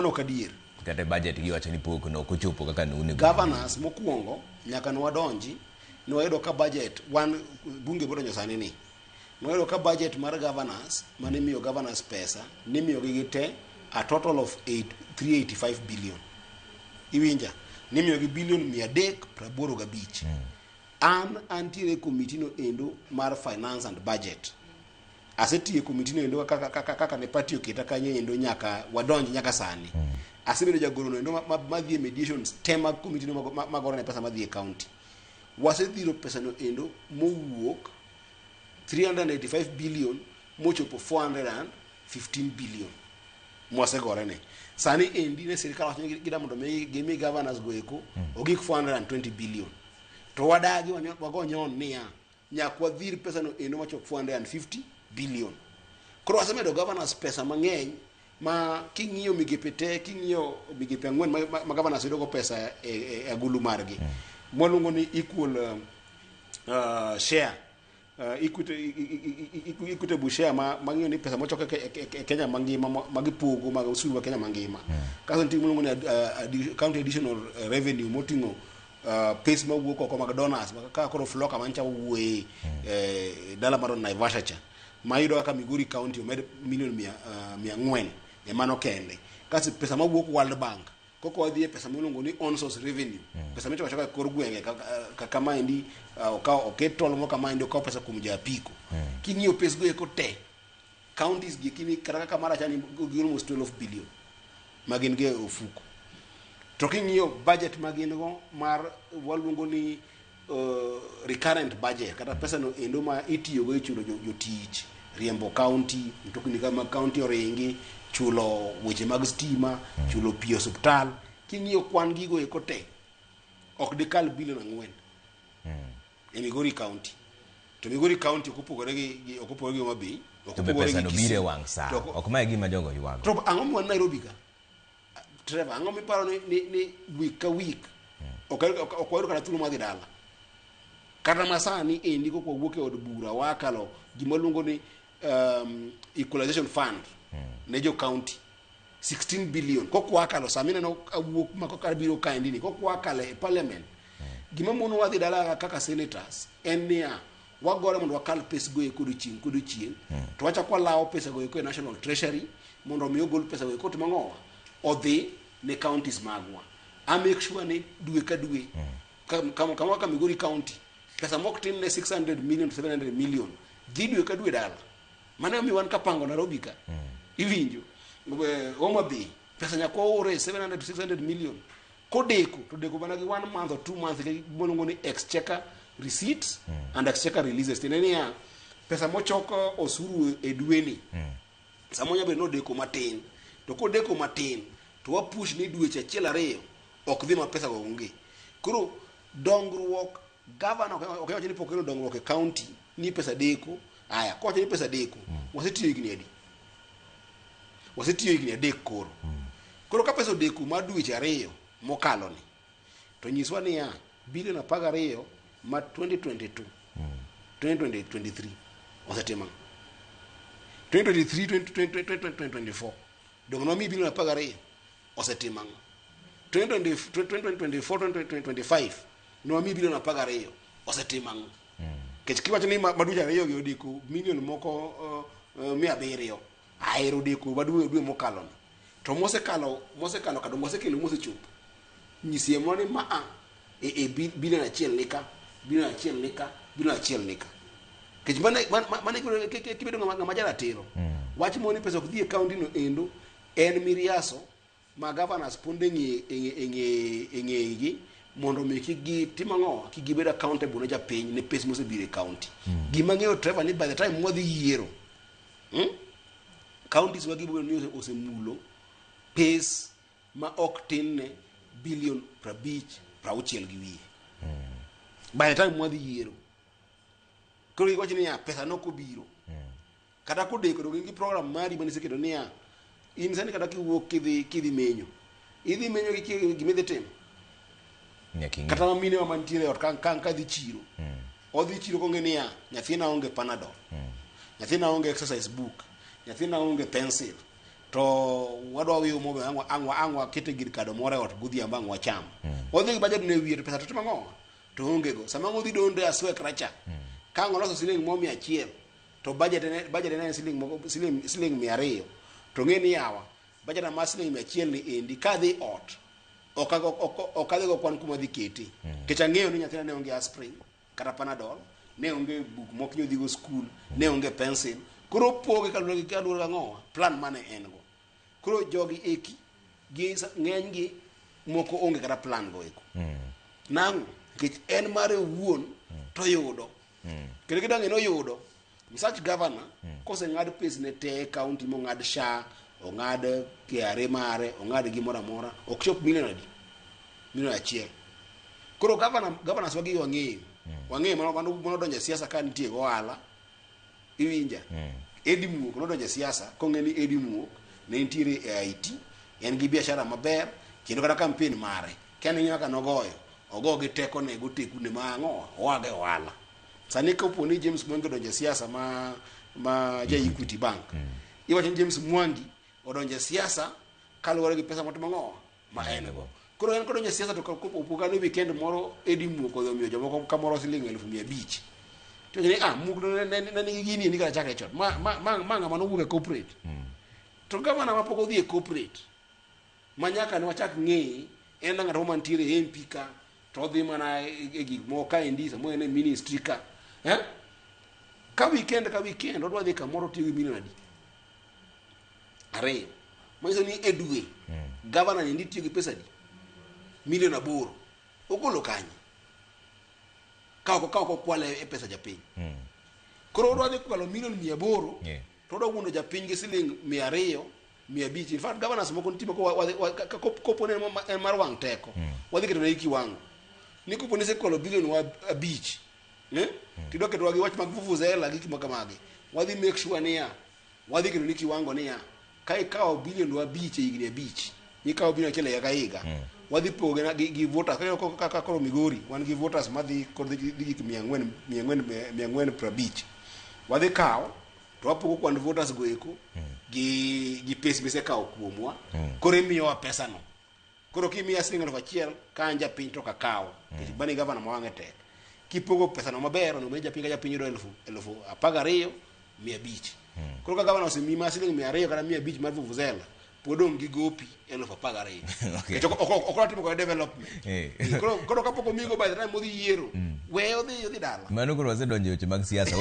no kadier kata budget gi wacho ni pok no kochopo kaka nune governors mokuongo nyaka no wadonji no yudo ka budget wan bunge bodo nyosani ni no yudo ka budget mar governors mane miyo governors pesa ni miyo gi te a total of 385 billion iwinja ni miyo gi billion 385 an antiere committee no endo mar finance and budget asetie committee no endo kaka ne party oketa kanyo endo nyaka wadonji nyaka sani asebedo jagoro no endo madhi mediations tema committee no magoro ne pesa madhi e county wasedhiro pesa no endo mowuok 385 billion mochopo 415 billion mwasegore ne sani endi ne sirikal wacho gida mondo gimi governors goeko ogik 420 billion to wadagi wago nyon niya nyakwa dhir pesa no endo machopo 450 billion koro wasemedo governors pesa mang'eny ma king'iyo migepe te king'iyo migepe ang'wen ma governors yudo go pesa e agulu margi mwaluongo ni equal share equitable share mang'iyo ni pesa mochoko e Kenya mangima magipogo mag usuru wa Kenya mangima kaso nitie mwaluongo ni county additional revenue moting'o pesa mawuok oko mag donors kaka koro floka mancha wuoye dala mar Naivasha cha mayudo kaka Migori County omed million 400 e mano kende kasi pesa mawuok World Bank koko wadhi e pesa miluongo ni on source revenue pesa micho kaka kor gwenge kaka maendi oketol mo kama endi okaw pesa kuom japiko king'iyo pesa go eko te counties gi kini kaka mara chani almost 12 billion magin ge ofuko to king'iyo budget magin go mar waluongo ni recurrent budget kata pesa no endo ma itiyo go e chulo jotich riembo county mtokni kama county oringi chulo weche mag stima chulo pi hospital king'iyo kwan gigo eko te ok dekal bilion 4 e Migori County to Migori County okopogore gi Homabay okopogore gi bire wang sa ok mai gima jogo yuago to ang'o mwan Nairobi ka Trevor ang'o miparo ni week ka week ok wayudo kana thuolo madhi dala kata masani endi ko wuok e od bura wakalo gima luongo ni equalization fund ne jo county 16 billion ko kwakalo samina no awuok mako biro kaendi ni ko kwakalo e parliament gima mono wadhi dala kaka senators en nia wagore mondo wakal pesa go e kodiochieng to wacha kwa lao pesa go e national treasury mondo mi ogol pesa go to mangowa odhi ne counties magwa a make sure ni dwe ka dwe kama Migori County pesa mok tin ne 600 million to 700 million dwe ka dwe dala mana mi wan kapango Nairobi ka ivinjo Homabay pesa nyako ore 700 to 600 million kodeko to deko bana gi 1 month or 2 months ke bolongo ni exchequer receipts and exchequer releases tenenia pesa mochoko osuru e dweni samonya be no deko matin to kodeko matin to wa push ni dweche achiel ariyo ok dhi ma pesa go onge koro dongruok governor okay wacho ni pokero dongruok e county ni pesa deko aya ko wacho ni pesa deko wasetiyo igni adek koro ka pesa deko ma dweche ariyo mokalo ni to nyiswa ni ya bilion 12 ma 2022 2023 osetima 2023 dongno mi bilion 12 osetima 2024 no mi bilion 12 osetima kech kiwacho ni madweche ariyo gi odeko milion moko 700 aero deko dwe mokalo to mosekalo kado mosekelo mosechopo nyisiem ni ma bilion achiel nika kech mane kibedo ng'ama jara tero wach moni pesa ok dhi e county no endo en miriaso ma governors ponde ng'egi mondo mi kigi timang'o kigibedo accountable ne japiny ne pesa mosebiro e county gima ng'eyo Trevor ni by the time mwadhi yiero counties wagibedo ni osemulo pesa ma ok tin ne bilion 60 gi wiye by the time mwadhi yiero koro iwacho ni pesa no kobiro kata kodeko do gi program mari manisekedo ni in sani kata kiwuok kidhi menyo idhi menyo gi gimidhi timo kata mine wa mantiere ot kan dhi chiro odhi chiro konge ni nyathina onge panadol nyathina onge exercise book nyathina onge pencil to wadwa wiyo mo angwa kete gir kado more ot godhiambo ang wacham odhi budget ne wiye to pesa to mango to onge go sama ngodhi donde aswe kracha ka ngoloso siling mo 100 to budget ne siling 200 to ngeni yawa budget na siling 100 ni endi ka dhi ot okadhi go kwan kuma dhi keti kecha ng'eyo ni nyathina ne onge aspirin kata panadol ne onge buk mok nyodhi go school ne onge pencil koro poge kaluwore ng'owa plan mane en go koro jogi eki gi ng'eny gi moko onge kata plan go eko nango kech en mare wuon to yudo kendo kidange no yudo research governor kose ng'ad pes ne te county mo ng'ad sha ong'ad KRA mare ong'ad gimoro amora ok chop milion achiel koro governor swagi wang'eyo mano donjo siasa ka nitie go ohala iwinja Eddie Muok nodonjo siasa kong'eni Eddie Muok ne nitiere e IT en gi biashara maber kendo kata campaign mare kane nyaka nogoyo ogo gi teko ne goteku ne mang'o oage ohala sani kopo ni James Mwangi odonjo siasa ma ja Equity Bank iwacho ni James Mwangi odonjo siasa kaluwore gi pesa motimo ng'o ma en go koro en kodonjo siasa to opogane weekend moro Eddie Muok omiyo jomoko kamoro siling 500 to ni Muok ne gini ni kata chake chot ma ng'ama nowuok e corporate to gavana ma pok odhi e corporate manyaka ne wachak ng'e en ng'ato mantiere MP ka to odhi mana e gik moko ka endisa mo en ministry ka ka weekend odwa dhi kamoro tiyo gi milion adi 2 manyiso ni e dwe gavana ni tiyo gi pesa di milion 8 ogolo kanye ka ok kwale e pesa japiny koro odwa dhi kwalo milion 800 to odwa wuondo japiny gi siling 200 500 in fact governors moko ntimo kopo ne en mar wang' teko wadhi keto ne kiwango ni kopo ni sekwalo bilion 5 tidwa keto gi wach mag vuvuzela gi kima kamagi wadhi make sure niya wadhi keto ni kiwango niya ka ikawo bilion 5 e higni 5 ikawo bilion 1 ka higa wadhi poge na gi voters kaka koro Migori wan gi voters madhi kod gi 450 wadhi kawo to wapogo kwand voters go eko gi pes kawo kuomwa koro imiyowa pesa no koro kimiya siling 1,000 ka anja piny to kakawo kech bani gavana mawang'e tek kipogo pesa no maber no meja pinga japiny do 12,500 koro ka gavana osemi ma siling 200 kata 500 mar vuvuzela podong gi gopi 12,000 kech ok timo ko development koro kapok omigo by the time odhi yiero we odhi dala mano koro wasedonjo e weche mag siasa